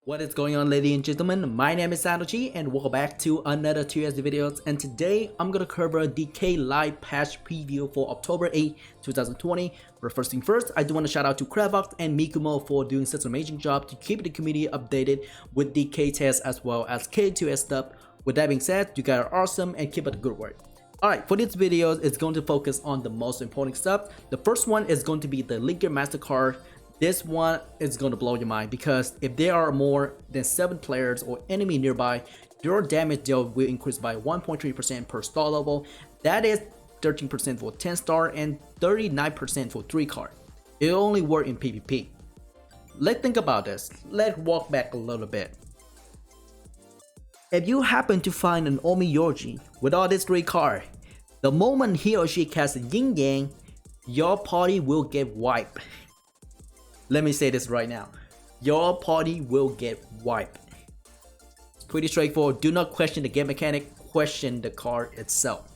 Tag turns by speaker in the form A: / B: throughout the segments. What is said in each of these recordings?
A: What is going on, ladies and gentlemen? My name is Sanochi and welcome back to another KTOS videos, and today I'm gonna cover the KLIVE patch preview for October 8, 2020. But first thing first, I do want to shout out to Crevox and Mikumo for doing such an amazing job to keep the community updated with the KTEST as well as KTOS stuff. With that being said, you guys are awesome and keep up the good work. Alright, for this video, it's going to focus on the most important stuff. The first one is going to be the Linker MasterCard. This one is going to blow your mind because if there are more than 7 players or enemy nearby, your damage dealt will increase by 1.3% per star level. That is 13% for 10 star and 39% for 3 card. It only works in PvP. Let's think about this. Let's walk back a little bit. If you happen to find an Omi Yorji with all these 3 cards, the moment he or she casts a Yin Yang, your party will get wiped. Let me say this right now. Your party will get wiped. It's pretty straightforward. Do not question the game mechanic, question the card itself.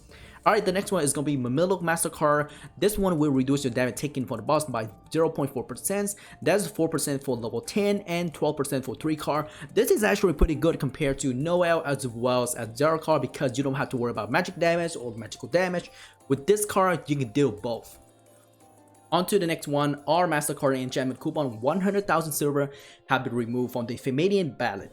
A: Alright, the next one is going to be Mamilok MasterCard. This one will reduce your damage taken for the boss by 0.4%. That's 4% for level 10 and 12% for 3 card. This is actually pretty good compared to Noel as well as 0 card because you don't have to worry about magic damage or magical damage. With this card, you can deal both. On to the next one, our MasterCard enchantment coupon 100,000 silver have been removed from the Fedimian Ballot.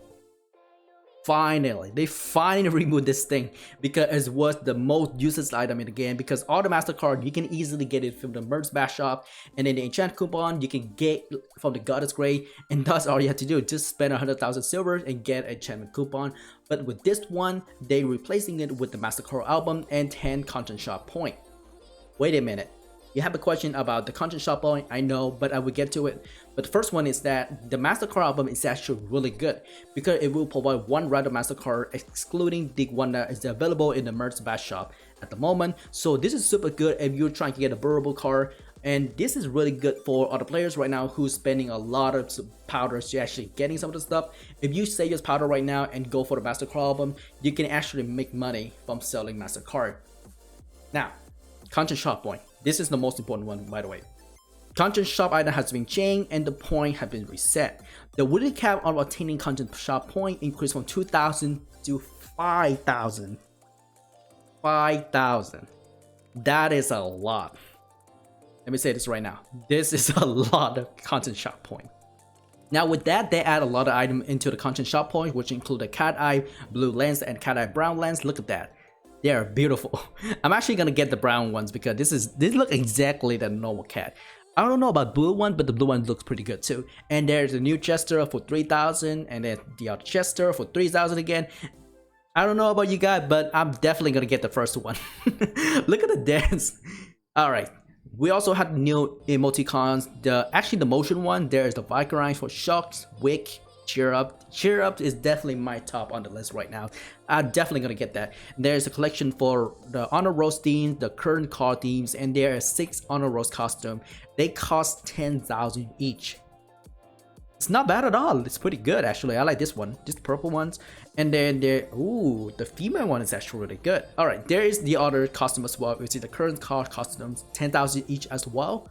A: Finally, they finally removed this thing because it was the most useless item in the game, because all the MasterCard you can easily get it from the merch bash shop, and then the enchant coupon you can get from the Goddess Grade, and that's all you have to do, just spend 100,000 silver and get an enchantment coupon. But with this one, they replacing it with the MasterCard album and 10 content shop point. Wait a minute. You have a question about the content shop point, I know, but I will get to it. But the first one is that the MasterCard album is actually really good because it will provide one random MasterCard excluding the one that is available in the merch bash shop at the moment. So this is super good if you're trying to get a burrable card, and this is really good for other players right now who's spending a lot of powders to actually getting some of the stuff. If you save your powder right now and go for the MasterCard album, you can actually make money from selling MasterCard. Now, content shop point. This is the most important one, by the way. Content shop item has been changed and the point has been reset. The weekly cap on obtaining content shop point increased from 2,000 to 5,000. 5,000. That is a lot. Let me say this right now. This is a lot of content shop point. Now with that, they add a lot of items into the content shop point, which include the cat eye blue lens and cat eye brown lens. Look at that. They are beautiful. I'm actually gonna get the brown ones because these look exactly the normal cat. I don't know about blue one, but the blue one looks pretty good too. And there's a new Chester for 3,000, and then the other Chester for 3,000 again. I don't know about you guys, but I'm definitely gonna get the first one. Look at the dance. All right. We also have new emoticons. Actually the motion one. There's the Vicarine for Shocks, Wick, Cheer Up. Cheer Up is definitely my top on the list right now. I'm definitely gonna get that. There's a collection for the Honor Rose themes, the current card themes, and there are 6 Honor Rose costumes. They cost 10,000 each. It's not bad at all. It's pretty good actually. I like this one, just the purple ones. And then the female one is actually really good. All right, there is the other costume as well, which is the current card costumes, 10,000 each as well.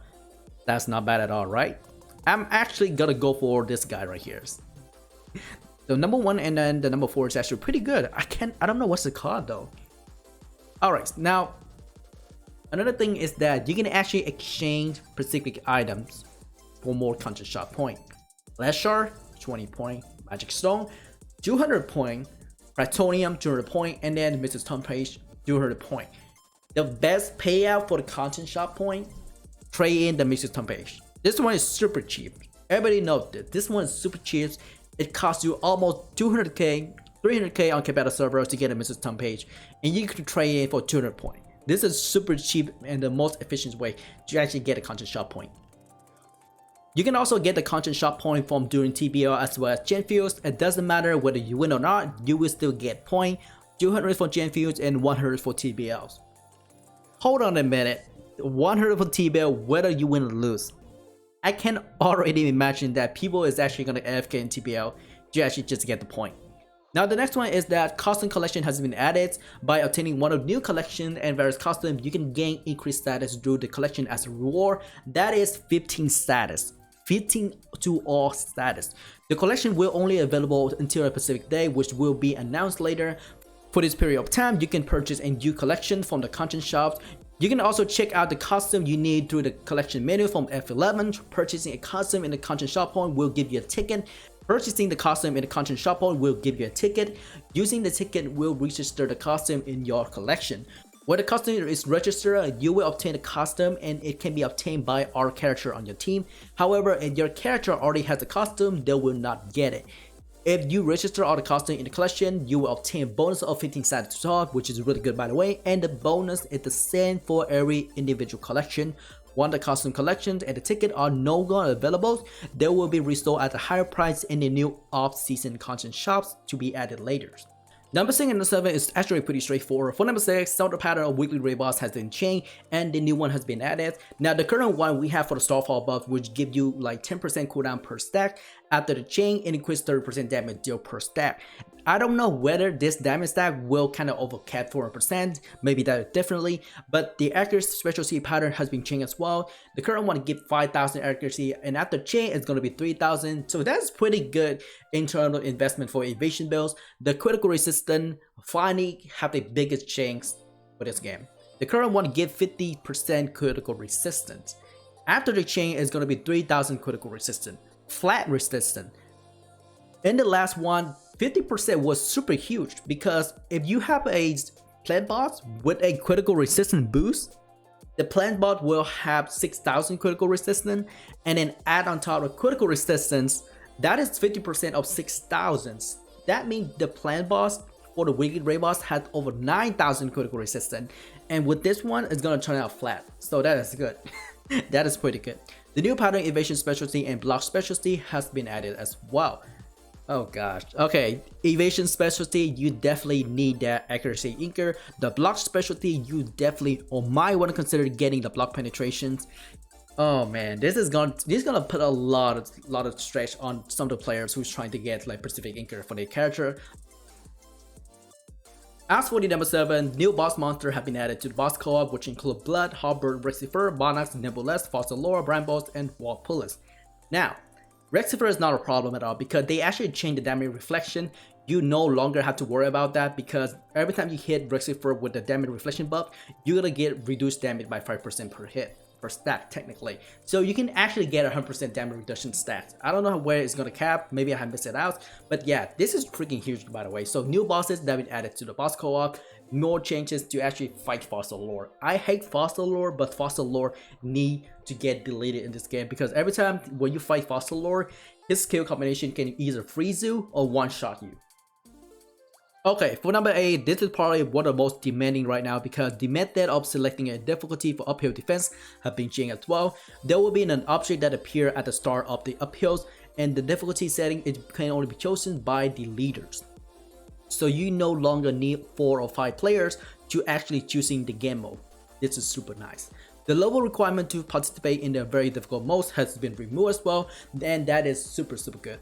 A: That's not bad at all, right? I'm actually gonna go for this guy right here. The number 1 and then the number 4 is actually pretty good. I don't know what's the card though. Alright, now another thing is that you can actually exchange specific items for more content shop point. Glacia, 20 point, Magic Stone, 200 point, Plutonium, 200 point, and then Mrs. Tompage, 200 point. The best payout for the content shop point, trade in the Mrs. Tompage. This one is super cheap. Everybody knows that this one is super cheap. It costs you almost 200k, 300k on competitive servers to get a Mrs. Tom page, and you can trade in for 200 points. This is super cheap and the most efficient way to actually get a content shop point. You can also get the content shop point from doing TBL as well as Gen Fuse. It doesn't matter whether you win or not, you will still get point. 200 for Gen Fuse and 100 for TBLs. Hold on a minute, 100 for TBL whether you win or lose. I can already imagine that people is actually going to AFK in TBL to actually just get the point. Now the next one is that costume collection has been added. By obtaining one of new collection and various costumes, you can gain increased status through the collection as a reward. That is 15 status. 15 to all status. The collection will only available until a specific day, which will be announced later. For this period of time, you can purchase a new collection from the content shops. You can also check out the costume you need through the collection menu from F11. Purchasing a costume in the content shop point will give you a ticket. Purchasing the costume in the content shop point will give you a ticket. Using the ticket will register the costume in your collection. When the costume is registered, you will obtain a costume and it can be obtained by our character on your team. However, if your character already has a costume, they will not get it. If you register all the costumes in the collection, you will obtain a bonus of 15 status to talk, which is really good by the way, and the bonus is the same for every individual collection. Once the costume collections and the ticket are no longer available, they will be restored at a higher price in the new off-season content shops to be added later. Number 6 and number 7 is actually pretty straightforward. For number 6, starter pattern of weekly raid boss has been changed and the new one has been added. Now the current one we have for the Starfall buff, which give you like 10% cooldown per stack. After the chain, it increases 30% damage deal per stack. I don't know whether this damage stack will kind of overcap 4%, maybe that definitely, but the accuracy specialty pattern has been changed as well. The current one gives 5,000 accuracy and after chain it's going to be 3,000, so that's pretty good internal investment for evasion builds. The critical resistance finally have the biggest change for this game. The current one gives 50% critical resistance. After the chain is going to be 3,000 critical resistance, flat resistance. In the last one, 50% was super huge because if you have a plant boss with a critical resistance boost, the plant boss will have 6,000 critical resistance, and then add on top of critical resistance, that is 50% of 6,000. That means the plant boss for the weekly raid boss has over 9,000 critical resistance, and with this one, it's gonna turn out flat. So that is good. That is pretty good. The new pattern evasion specialty and block specialty has been added as well. Oh gosh. Okay, evasion specialty, you definitely need that accuracy inker. The block specialty, you definitely or might want to consider getting the block penetrations. Oh man, this is gonna put a lot of stretch on some of the players who's trying to get like specific inker for their character. As for the number 7, new boss monsters have been added to the boss co-op, which include Blood, Harbor, Rexifer, Bonax, Nebulous, Fossil Lore, Brambos, and Wall Pullers. Now, Rexifer is not a problem at all because they actually changed the damage reflection. You no longer have to worry about that because every time you hit Rexifer with the damage reflection buff, you're gonna get reduced damage by 5% per hit, per stack technically. So you can actually get 100% damage reduction stats. I don't know where it's gonna cap, maybe I have missed it out, but yeah, this is freaking huge by the way. So new bosses that have been added to the boss co-op, more changes to actually fight Fossil Lore. I hate Fossil Lore, but Fossil Lore need to get deleted in this game because every time when you fight Fossil Lore, his skill combination can either freeze you or one-shot you. Okay, for number 8, this is probably one of the most demanding right now because the method of selecting a difficulty for uphill defense have been changed as well. There will be an object that appear at the start of the uphills, and the difficulty setting it can only be chosen by the leaders. So you no longer need 4 or 5 players to actually choosing the game mode. This is super nice. The level requirement to participate in the very difficult modes has been removed as well, and that is super good.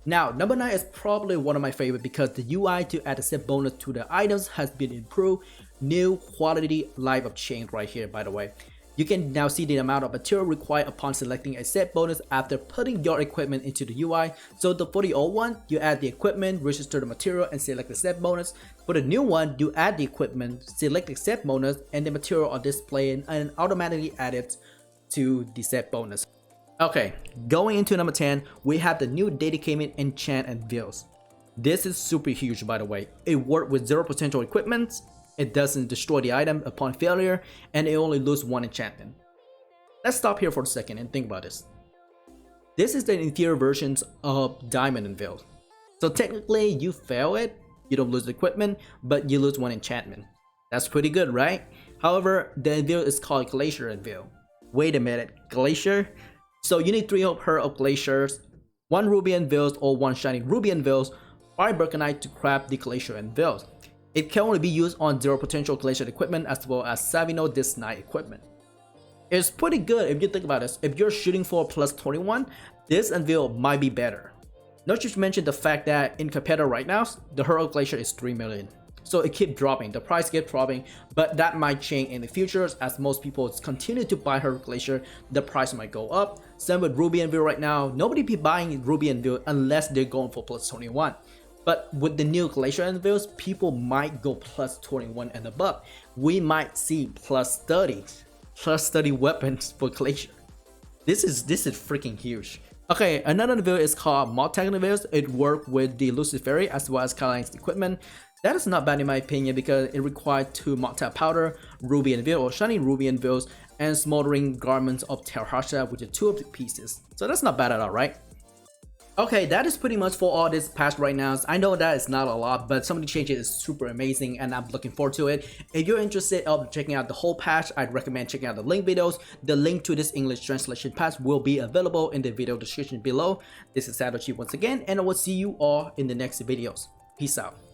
A: Now, number 9 is probably one of my favorite because the UI to add a set bonus to the items has been improved. New quality live up chain right here, by the way. You can now see the amount of material required upon selecting a set bonus after putting your equipment into the UI. So for the old one, you add the equipment, register the material, and select the set bonus. For the new one, you add the equipment, select the set bonus, and the material are displayed and automatically added to the set bonus. Okay, going into number 10, we have the new dedicated enchant Anvils. This is super huge by the way. It works with 0 potential equipment, it doesn't destroy the item upon failure, and it only loses 1 enchantment. Let's stop here for a second and think about this. This is the inferior versions of Diamond Anvil. So technically you fail it, you don't lose the equipment, but you lose 1 enchantment. That's pretty good, right? However, the Anvil is called Glacier Anvil. Wait a minute, Glacier? So you need 3 of her of Glaciers, 1 Ruby Anvils or 1 Shining Ruby Anvils, 5 Berkanite to craft the Glacier Anvils. It can only be used on 0 potential Glacier equipment as well as Savino Disc Knight equipment. It's pretty good if you think about this. If you're shooting for plus 21, this Anvil might be better. Not just mention the fact that in competitor right now, the Hero Glacier is 3 million. So it keep dropping, the price keep dropping, but that might change in the future as most people continue to buy her Glacier, the price might go up. Same with Ruby Anvil right now, nobody be buying Ruby Anvil unless they're going for plus 21. But with the new Glacier Anvils, people might go plus 21 and above. We might see plus 30 weapons for Glacier. This is freaking huge. Okay, another Anvil is called Moth Anvils. It works with the Luciferi as well as KLIVE's equipment. That is not bad in my opinion because it requires 2 Moth powder, Ruby Anvil or shiny Ruby Anvils, and smoldering garments of Terrasha, which are 2 of the pieces. So that's not bad at all, right? Okay, that is pretty much for all this patch right now. I know that is not a lot, but some of the changes is super amazing and I'm looking forward to it. If you're interested in checking out the whole patch, I'd recommend checking out the link videos. The link to this English translation patch will be available in the video description below. This is Satoshi once again, and I will see you all in the next videos. Peace out.